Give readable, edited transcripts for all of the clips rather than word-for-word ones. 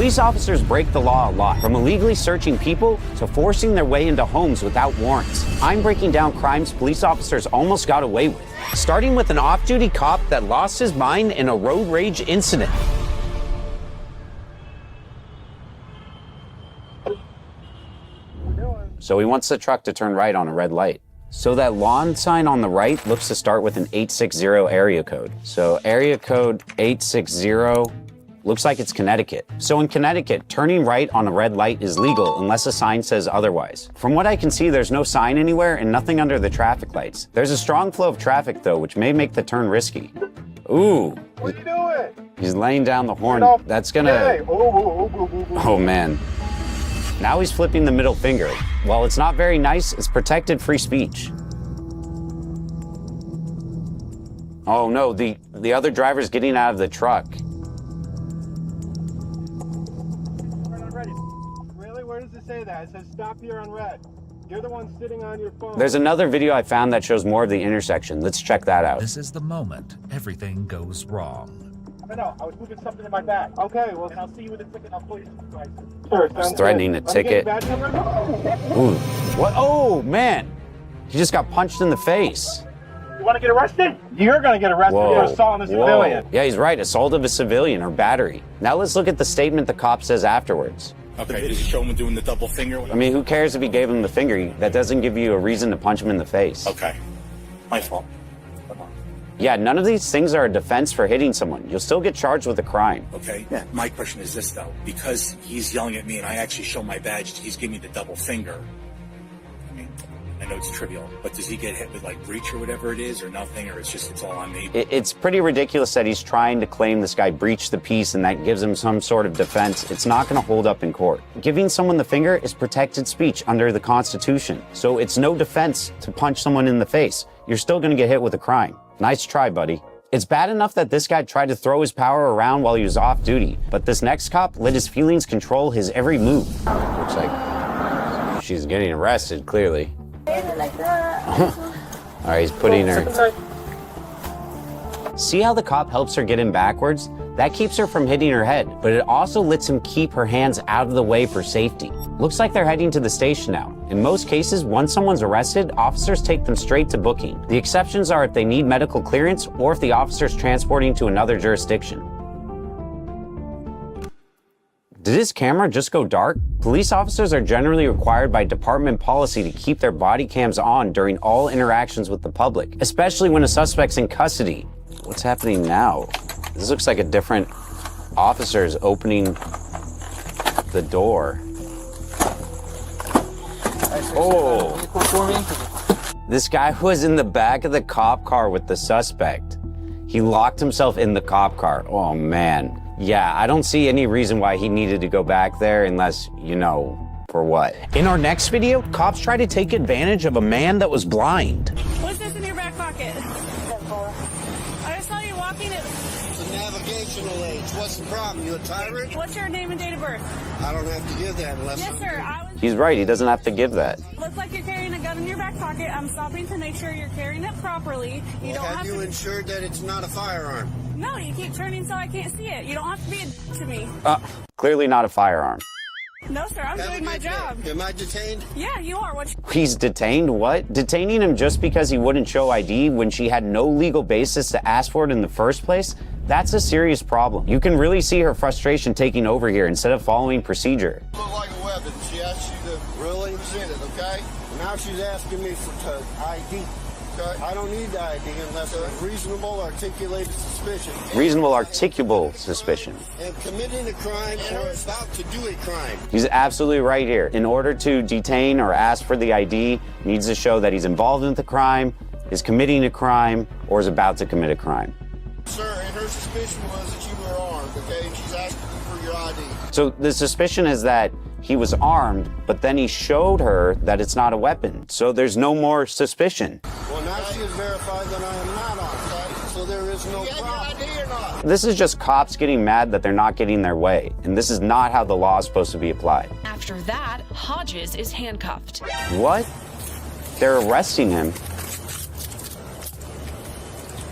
Police officers break the law a lot, from illegally searching people to forcing their way into homes without warrants. I'm breaking down crimes police officers almost got away with, starting with an off-duty cop that lost his mind in a road rage incident. So he wants the truck to turn right on a red light. So that lawn sign on the right looks to start with an 860 area code. So area code 860 looks like it's Connecticut. So in Connecticut, turning right on a red light is legal unless a sign says otherwise. From what I can see, there's no sign anywhere and nothing under the traffic lights. There's a strong flow of traffic though, which may make the turn risky. Ooh. What are you doing? He's laying down the horn. That's gonna... Oh man. Now he's flipping the middle finger. While it's not very nice, it's protected free speech. Oh no, the other driver's getting out of the truck. Really? Where does it say that? It says stop here on red. You're the one sitting on your phone. There's another video I found that shows more of the intersection. Let's check that out. This is the moment everything goes wrong. No, I was moving something in my bag. Okay, well, and I'll see you with a ticket. I'll pull you some prices. Sure, He's threatening a ticket. Ooh. What? Oh, man. He just got punched in the face. You want to get arrested? You're going to get arrested for assaulting a civilian. Yeah, he's right. Assault of a civilian or battery. Now let's look at the statement the cop says afterwards. Okay, did he show him doing the double finger? I mean, who cares if he gave him the finger? That doesn't give you a reason to punch him in the face. Okay, my fault. Yeah, none of these things are a defense for hitting someone. You'll still get charged with a crime. Okay, yeah. My question is this, though. Because he's yelling at me and I actually show my badge, he's giving me the double finger. I mean, I know it's trivial, but does he get hit with, like, breach or whatever it is or nothing, or it's all on me? It's pretty ridiculous that he's trying to claim this guy breached the peace and that gives him some sort of defense. It's not going to hold up in court. Giving someone the finger is protected speech under the Constitution. So it's no defense to punch someone in the face. You're still going to get hit with a crime. Nice try, buddy. It's bad enough that this guy tried to throw his power around while he was off duty, but this next cop let his feelings control his every move. Looks like she's getting arrested, clearly. Like that. All right, he's putting her... See how the cop helps her get in backwards? That keeps her from hitting her head, but it also lets him keep her hands out of the way for safety. Looks like they're heading to the station now. In most cases, once someone's arrested, officers take them straight to booking. The exceptions are if they need medical clearance or if the officer's transporting to another jurisdiction. Did his camera just go dark? Police officers are generally required by department policy to keep their body cams on during all interactions with the public, especially when a suspect's in custody. What's happening now? This looks like a different officer's opening the door. Oh! This guy was in the back of the cop car with the suspect. He locked himself in the cop car. Oh, man. Yeah, I don't see any reason why he needed to go back there unless, you know, for what? In our next video, cops try to take advantage of a man that was blind. What's this in your back pocket? I just saw you walking it. It's a navigational aid. What's the problem? You a tyrant? What's your name and date of birth? I don't have to give that unless... Yes, sir. He's right, he doesn't have to give that. Looks like you're carrying a gun in your back pocket. I'm stopping to make sure you're carrying it properly. You don't have you ensured that it's not a firearm? No, you keep turning so I can't see it. You don't have to be a to me. Clearly not a firearm. No, sir, I'm doing my job. Am I detained? Yeah, you are. He's detained? What? Detaining him just because he wouldn't show ID when she had no legal basis to ask for it in the first place? That's a serious problem. You can really see her frustration taking over here instead of following procedure. Look like a weapon. She asked you to really present it, okay? Now she's asking me for ID. Okay? I don't need the ID unless there's reasonable articulated suspicion. Reasonable articulable suspicion. And committing a crime or about to do a crime. He's absolutely right here. In order to detain or ask for the ID, needs to show that he's involved in the crime, is committing a crime, or is about to commit a crime. Sir, and her suspicion was that you were armed, okay? And she's asking you for your ID. So the suspicion is that he was armed, but then he showed her that it's not a weapon. So there's no more suspicion. Well, now she has verified that I am not armed, okay? So there is no problem. ID or not? This is just cops getting mad that they're not getting their way. And this is not how the law is supposed to be applied. After that, Hodges is handcuffed. What? They're arresting him.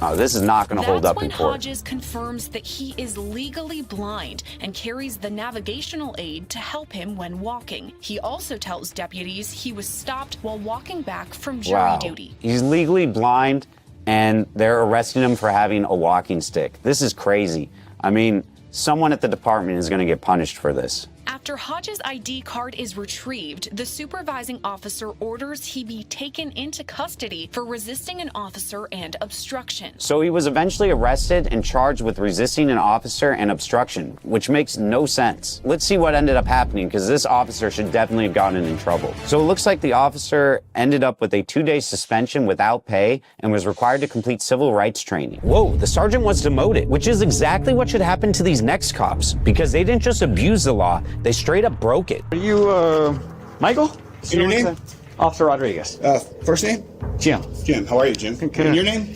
Oh, this is not going to hold up in That's court. when Hodges confirms that he is legally blind and carries the navigational aid to help him when walking. He also tells deputies he was stopped while walking back from jury Wow. duty. He's legally blind, and they're arresting him for having a walking stick. This is crazy. I mean, someone at the department is going to get punished for this. After Hodges' ID card is retrieved, the supervising officer orders he be taken into custody for resisting an officer and obstruction. So he was eventually arrested and charged with resisting an officer and obstruction, which makes no sense. Let's see what ended up happening, because this officer should definitely have gotten in trouble. So it looks like the officer ended up with a 2-day suspension without pay and was required to complete civil rights training. Whoa, the sergeant was demoted, which is exactly what should happen to these next cops, because they didn't just abuse the law, they straight up broke it. Are you, Michael? And your name? Officer Rodriguez. First name? Jim. Jim. How are you, Jim? Good. And your name?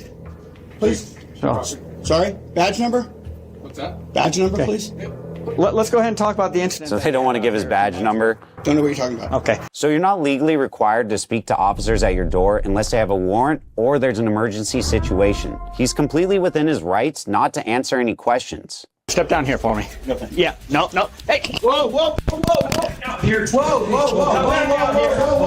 Please. Oh. Sorry? Badge number? What's that? Badge number, Okay. please. Let's go ahead and talk about the incident. So they don't want to give his badge number. Don't know what you're talking about. Okay. So you're not legally required to speak to officers at your door unless they have a warrant or there's an emergency situation. He's completely within his rights not to answer any questions. Step down here for me. Okay. Yeah. No. Hey. Whoa, whoa, whoa, whoa. Here. Whoa, whoa, whoa.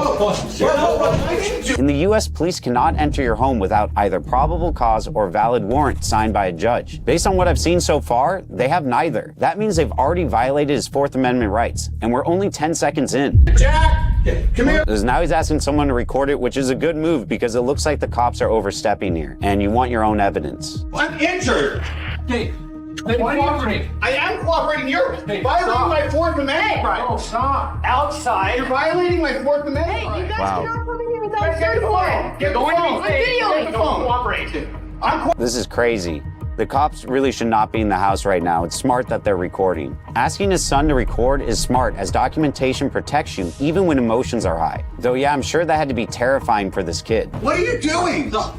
In the U.S., police cannot enter your home without either probable cause or valid warrant signed by a judge. Based on what I've seen so far, they have neither. That means they've already violated his Fourth Amendment rights, and we're only 10 seconds in. Jack! Come here. Because now he's asking someone to record it, which is a good move because it looks like the cops are overstepping here, and you want your own evidence. I'm injured. Hey, cooperate. I am cooperating. You're violating my Fourth Amendment right. Oh, stop. Outside. You're violating my Fourth Amendment right. Wow. Get the phone. Get the phone. Get the phone. Cooperate. This is crazy. The cops really should not be in the house right now. It's smart that they're recording. Asking his son to record is smart, as documentation protects you even when emotions are high. Though, yeah, I'm sure that had to be terrifying for this kid. What are you doing? Stop.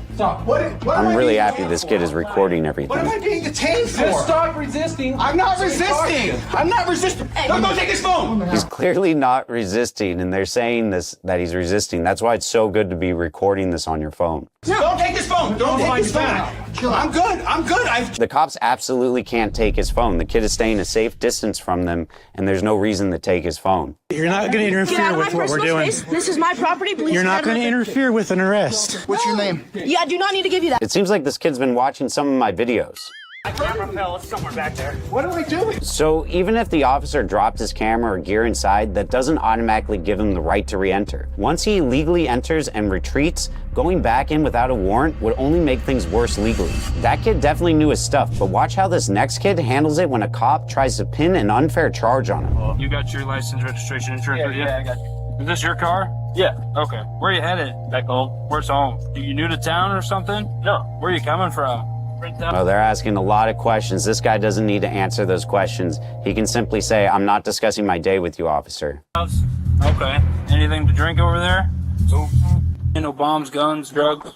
What am I I'm really being happy detained this for? kid is recording What am I everything. being detained for? Just stop resisting. I'm not resisting. I'm not resisting. Don't take his phone. He's clearly not resisting, and they're saying this that he's resisting. That's why it's so good to be recording this on your phone. Don't take his phone. Don't take his phone. I'm good. I'm good. The cops absolutely can't take his phone. The kid is staying a safe distance from them, and there's no reason to take his phone. You're not going to interfere with what we're doing. This is my property. Please You're not going to interfere with an arrest. What's your name? Yeah, I do not need to give you that. It seems like this kid's been watching some of my videos. What are we doing? So even if the officer dropped his camera or gear inside, that doesn't automatically give him the right to re-enter. Once he legally enters and retreats, going back in without a warrant would only make things worse legally. That kid definitely knew his stuff, but watch how this next kid handles it when a cop tries to pin an unfair charge on him. You got your license, registration, insurance with you? Yeah, I got you. Is this your car? Yeah. Okay. Where you headed? Back home. Where's home? Are you new to town or something? No. Where are you coming from? Oh, they're asking a lot of questions. This guy doesn't need to answer those questions. He can simply say, I'm not discussing my day with you, officer. Okay. Anything to drink over there? No bombs, guns, drugs?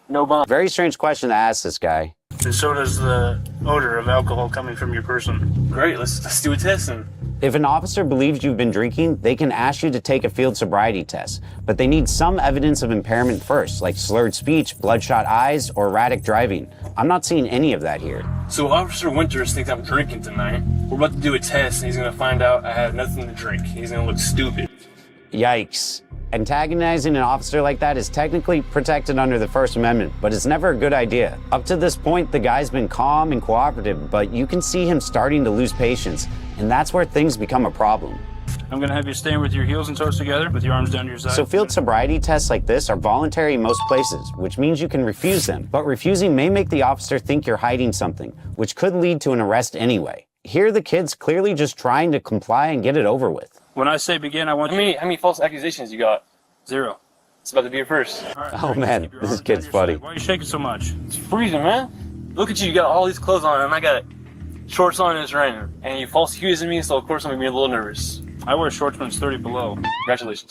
No bombs. Very strange question to ask this guy. And so does the odor of alcohol coming from your person. Great. Let's do a test then. If an officer believes you've been drinking, they can ask you to take a field sobriety test, but they need some evidence of impairment first, like slurred speech, bloodshot eyes, or erratic driving. I'm not seeing any of that here. So Officer Winters thinks I'm drinking tonight. We're about to do a test and he's going to find out I have nothing to drink. He's going to look stupid. Yikes. Antagonizing an officer like that is technically protected under the First Amendment, but it's never a good idea. Up to this point, the guy's been calm and cooperative, but you can see him starting to lose patience, and that's where things become a problem. I'm going to have you stand with your heels and toes together with your arms down to your side. So field sobriety tests like this are voluntary in most places, which means you can refuse them. But refusing may make the officer think you're hiding something, which could lead to an arrest anyway. Here the kid's clearly just trying to comply and get it over with. When I say begin, I want you... How many false accusations you got? 0. It's about to be your first. Oh man, this kid's funny. Why are you shaking so much? It's freezing, man. Look at you. You got all these clothes on, and I got shorts on, and it's raining. And you false accusing me, so of course I'm gonna be a little nervous. I wear shorts when it's 30 below. Congratulations.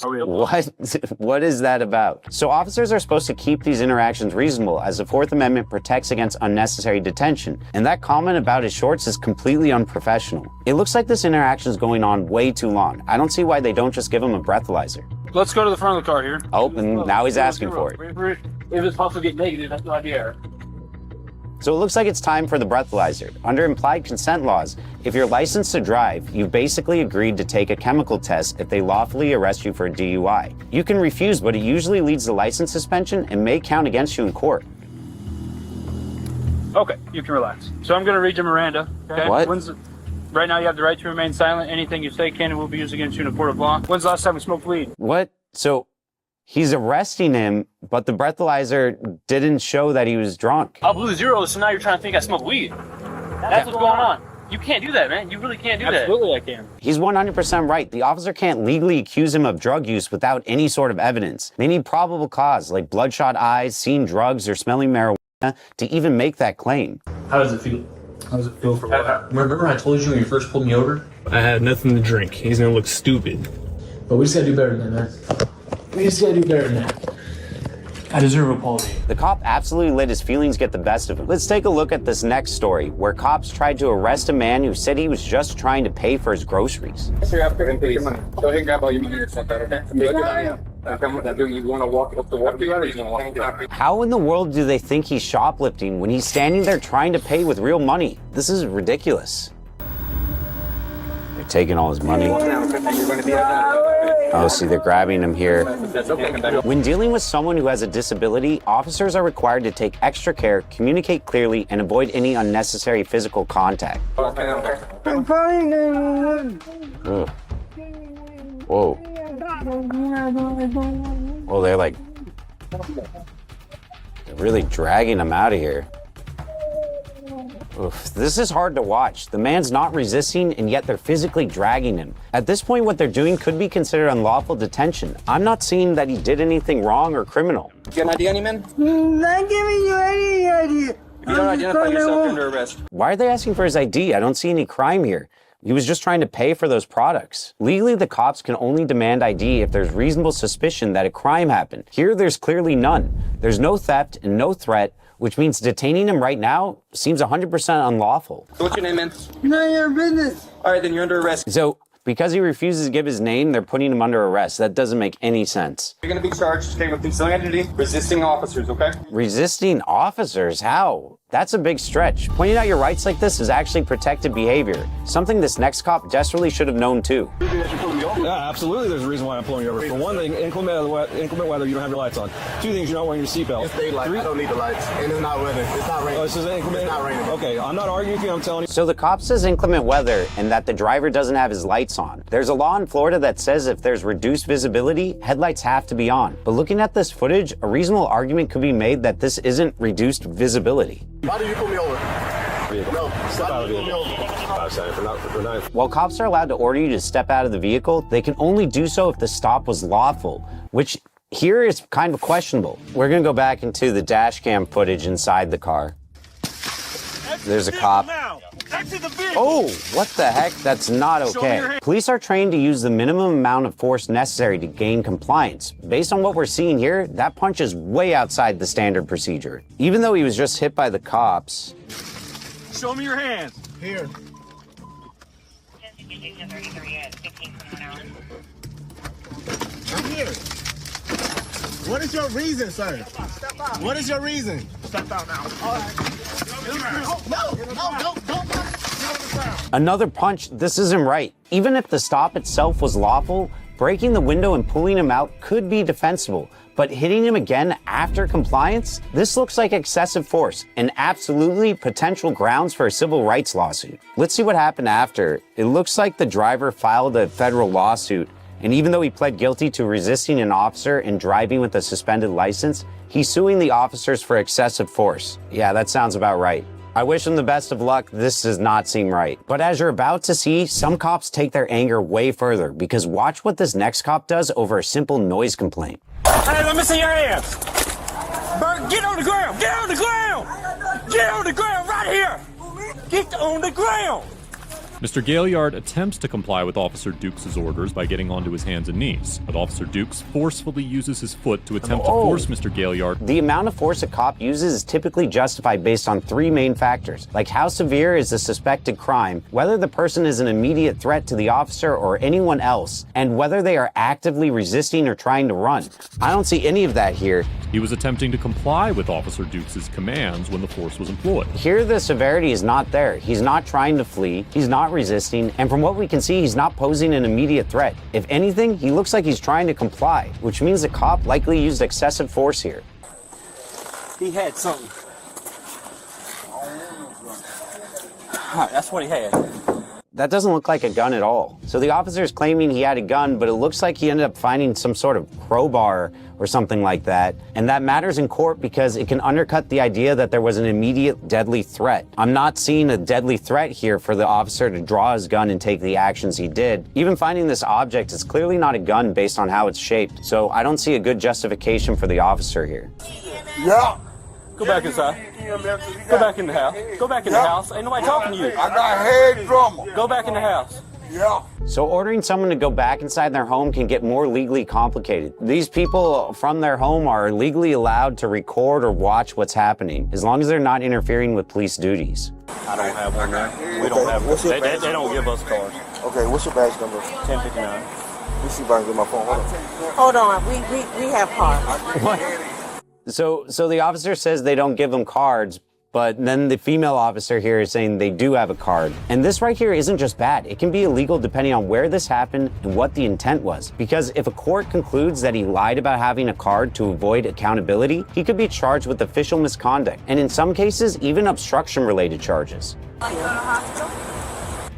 What is that about? So officers are supposed to keep these interactions reasonable, as the Fourth Amendment protects against unnecessary detention. And that comment about his shorts is completely unprofessional. It looks like this interaction is going on way too long. I don't see why they don't just give him a breathalyzer. Let's go to the front of the car here. Oh, and now he's asking for it. If it's possible to get negative, that's no idea. So it looks like it's time for the breathalyzer. Under implied consent laws, if you're licensed to drive, you've basically agreed to take a chemical test if they lawfully arrest you for a DUI. You can refuse, but it usually leads to license suspension and may count against you in court. Okay, you can relax. So I'm going to read you Miranda. Okay? What? Right now you have the right to remain silent. Anything you say can and will be used against you in a court of law. When's the last time we smoked weed? What? So he's arresting him, but the breathalyzer didn't show that he was drunk. I blew zeros, so now you're trying to think I smoke weed. That's what's going on. You can't do that, man. You really can't do that. Absolutely I can. He's 100% right. The officer can't legally accuse him of drug use without any sort of evidence. They need probable cause, like bloodshot eyes, seeing drugs, or smelling marijuana to even make that claim. How does it feel? How does it feel for what? Remember I told you when you first pulled me over? I had nothing to drink. He's gonna look stupid. But we just gotta do better than that, man. We just gotta do better than that. I deserve apology. The cop absolutely let his feelings get the best of him. Let's take a look at this next story, where cops tried to arrest a man who said he was just trying to pay for his groceries. Go ahead and grab all your money and stuff, okay? You want to walk up the water? How in the world do they think he's shoplifting when he's standing there trying to pay with real money? This is ridiculous. They're taking all his money. Oh, see, they're grabbing him here. When dealing with someone who has a disability, officers are required to take extra care, communicate clearly, and avoid any unnecessary physical contact. I'm fine. Ugh. Whoa. Oh, they're really dragging him out of here. Oof, this is hard to watch. The man's not resisting, and yet they're physically dragging him. At this point, what they're doing could be considered unlawful detention. I'm not seeing that he did anything wrong or criminal. You got an ID on you, man? Not giving you any idea. If you don't identify yourself, you're under arrest. Why are they asking for his ID? I don't see any crime here. He was just trying to pay for those products. Legally, the cops can only demand ID if there's reasonable suspicion that a crime happened. Here, there's clearly none. There's no theft and no threat, which means detaining him right now seems 100% unlawful. So what's your name, man? None of your business. All right, then you're under arrest. So, because he refuses to give his name, they're putting him under arrest. That doesn't make any sense. You're going to be charged with concealing identity, resisting officers, okay? Resisting officers? How? That's a big stretch. Pointing out your rights like this is actually protected behavior, something this next cop desperately should have known too. Yeah, absolutely there's a reason why I'm pulling you over. For one thing, inclement weather, you don't have your lights on. Two things, you're not wearing your seatbelt. It's daylight. I don't need the lights. And it's not weather. It's not raining. Oh, this is inclement? It's not raining. Okay, I'm not arguing with you, I'm telling you. So the cop says inclement weather and that the driver doesn't have his lights on. There's a law in Florida that says if there's reduced visibility, headlights have to be on. But looking at this footage, a reasonable argument could be made that this isn't reduced visibility. Why did you pull me over? No, step out of the vehicle. While cops are allowed to order you to step out of the vehicle, they can only do so if the stop was lawful, which here is kind of questionable. We're gonna go back into the dash cam footage inside the car. There's a cop. Oh, what the heck? That's not okay. Police are trained to use the minimum amount of force necessary to gain compliance. Based on what we're seeing here, that punch is way outside the standard procedure. Even though he was just hit by the cops. Show me your hands. Here. I'm here. What is your reason, sir? What is your reason? Step out now. No, don't. Another punch, this isn't right. Even if the stop itself was lawful, breaking the window and pulling him out could be defensible. But hitting him again after compliance? This looks like excessive force and absolutely potential grounds for a civil rights lawsuit. Let's see what happened after. It looks like the driver filed a federal lawsuit, and even though he pled guilty to resisting an officer and driving with a suspended license, he's suing the officers for excessive force. Yeah, that sounds about right. I wish him the best of luck. This does not seem right. But as you're about to see, some cops take their anger way further, because watch what this next cop does over a simple noise complaint. Hey, let me see your hands. Bert, get on the ground. Get on the ground. Get on the ground right here. Get on the ground. Mr. Gaillard attempts to comply with Officer Dukes' orders by getting onto his hands and knees, but Officer Dukes forcefully uses his foot to attempt to force Mr. Gaillard. The amount of force a cop uses is typically justified based on three main factors, like how severe is the suspected crime, whether the person is an immediate threat to the officer or anyone else, and whether they are actively resisting or trying to run. I don't see any of that here. He was attempting to comply with Officer Dukes' commands when the force was employed. Here, the severity is not there. He's not trying to flee, he's not resisting, and from what we can see, he's not posing an immediate threat. If anything, he looks like he's trying to comply, which means the cop likely used excessive force here. He had something. That's what he had. That doesn't look like a gun at all. So the officer is claiming he had a gun, but it looks like he ended up finding some sort of crowbar or something like that. And that matters in court because it can undercut the idea that there was an immediate deadly threat. I'm not seeing a deadly threat here for the officer to draw his gun and take the actions he did. Even finding this object is clearly not a gun based on how it's shaped. So I don't see a good justification for the officer here. Yeah. Go back inside. Go back in the house. Go back in the house. Ain't nobody talking to you. I got head drummer. Go back in the house. Yeah. So ordering someone to go back inside their home can get more legally complicated. These people from their home are legally allowed to record or watch what's happening, as long as they're not interfering with police duties. I don't have one there. We don't have one. They don't give us cars. Okay, what's your badge number? 1059. Let me see if I can get my phone. Hold on. We have cars. What? So the officer says they don't give them cards, but then the female officer here is saying they do have a card. And this right here isn't just bad. It can be illegal depending on where this happened and what the intent was. Because if a court concludes that he lied about having a card to avoid accountability, he could be charged with official misconduct, and in some cases, even obstruction-related charges.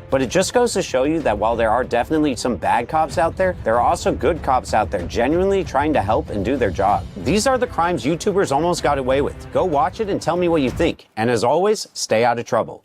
But it just goes to show you that while there are definitely some bad cops out there, there are also good cops out there genuinely trying to help and do their job. These are the crimes YouTubers almost got away with. Go watch it and tell me what you think. And as always, stay out of trouble.